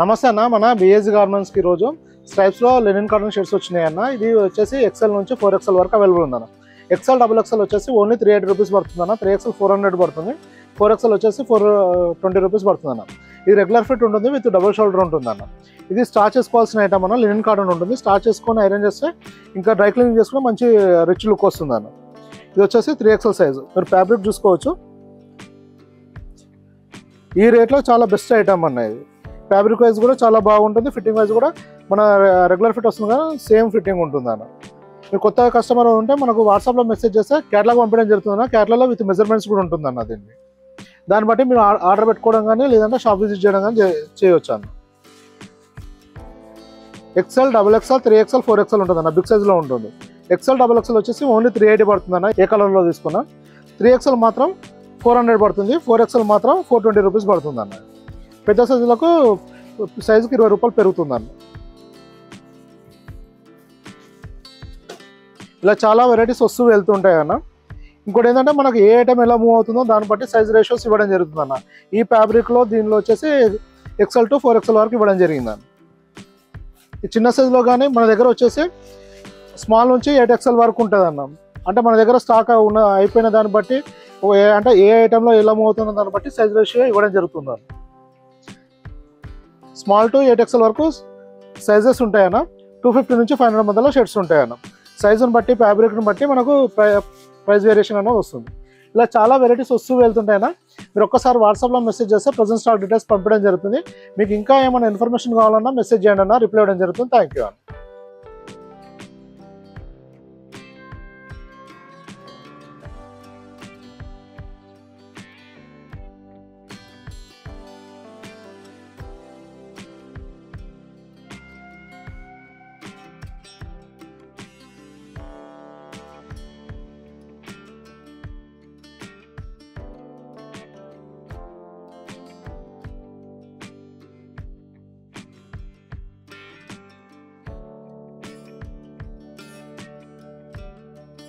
నమస్తే అన్న, మన బిఎస్ గార్మెంట్స్కి ఈరోజు స్ట్రైప్స్లో లెనిన్ కాటన్ షర్ట్స్ వచ్చినాయి అన్న. ఇది వచ్చేసి ఎక్సెల్ నుంచి 4XL వరకు అవైలబుల్ ఉందన్న. ఎక్సెల్ XXL వచ్చేసి ఓన్లీ 380 రూపీస్ పడుతుంది అన్న. 3XL 400 పడుతుంది. 4XL వచ్చేసి 420 రూపీస్ పడుతుంది అన్న. ఇది రెగ్యులర్ ఫిట్ ఉంటుంది, విత్ డబుల్ షోల్డర్ ఉంటుంది అన్న. ఇది స్టార్చ్ చేసుకోవాల్సిన ఐటమ్ అన్న. లెనిన్ కాటన్ ఉంటుంది, స్టార్చ్ చేసుకొని ఐరన్ చేస్తే ఇంకా డ్రై క్లీనింగ్ చేసుకుని మంచి రిచ్ లుక్ వస్తుంది అన్న. ఇది వచ్చేసి 3XL సైజు. మీరు ఫ్యాబ్రిక్ చూసుకోవచ్చు. ఈ రేట్లో చాలా బెస్ట్ ఐటమ్ అన్న. ఇది ఫ్యాబ్రిక్ వైజ్ కూడా చాలా బాగుంటుంది, ఫిట్టింగ్ వైజ్ కూడా మన రెగ్యులర్ ఫిట్ వస్తుంది కదా, సేమ్ ఫిట్టింగ్ ఉంటుంది అన్న. మీరు కొత్తగా కస్టమర్ ఉంటే మనకు వాట్సాప్లో మెసేజ్ చేస్తే క్యాటలాగ్ పంపించడం జరుగుతుంది అన్న. క్యాటలాగ్లో విత్ మెజర్మెంట్స్ కూడా ఉంటుంది అన్న. దీన్ని దాన్ని బట్టి మీరు ఆర్డర్ పెట్టుకోవడం కానీ లేదంటే షాప్ విజిట్ చేయడం కానీ చేయవచ్చు అన్న. XL, XXL, 3XL, 4XL ఉంటుంది అన్న. బిగ్ సైజ్లో ఉంటుంది. XL, XXL వచ్చేసి ఓన్లీ 380 పడుతుంది అన్న. ఏ కలర్లో తీసుకున్నా. 3XL మాత్రం 400 పడుతుంది. 4XL మాత్రం 420 రూపీస్ పడుతుంది అన్న. పెద్ద సైజులకు సైజుకి 20 రూపాయలు పెరుగుతుందన్న. ఇలా చాలా వెరైటీస్ వస్తూ వెళ్తుంటాయి అన్న. ఇంకోటి ఏంటంటే మనకు ఏ ఐటమ్ ఎలా మూవ్ అవుతుందో దాన్ని బట్టి సైజ్ రేషియోస్ ఇవ్వడం జరుగుతుందన్న. ఈ ఫ్యాబ్రిక్లో దీనిలో వచ్చేసి XL to 4XL వరకు ఇవ్వడం జరిగిందన్న. ఈ చిన్న సైజులో కానీ మన దగ్గర వచ్చేసి స్మాల్ నుంచి 8XL వరకు ఉంటుంది అన్న. అంటే మన దగ్గర స్టాక్ అయిపోయిన దాన్ని బట్టి అంటే ఏ ఐటెంలో ఎలా మూవ్ అవుతుందో దాన్ని బట్టి సైజ్ రేషియో ఇవ్వడం జరుగుతుందన్న. స్మాల్ టు 8XL వరకు సైజెస్ ఉంటాయన్న. 250 నుంచి 500 మధ్యలో షర్ట్స్ ఉంటాయన్న. సైజుని బట్టి ఫ్యాబ్రిక్ని బట్టి మనకు ప్రైస్ వేరియేషన్ అనేది వస్తుంది. ఇలా చాలా వెరైటీస్ వస్తూ వెళ్తుంటాయన్న. మీరు ఒక్కసారి వాట్సాప్లో మెసేజ్ చేస్తే ప్రజెంట్ స్టాక్ డీటెయిల్స్ పంపించడం జరుగుతుంది. మీకు ఇంకా ఏమైనా ఇన్ఫర్మేషన్ కావాలన్నా మెసేజ్ చేయండి అన్న, రిప్లై ఇవ్వడం జరుగుతుంది. థ్యాంక్ యూ అన్న.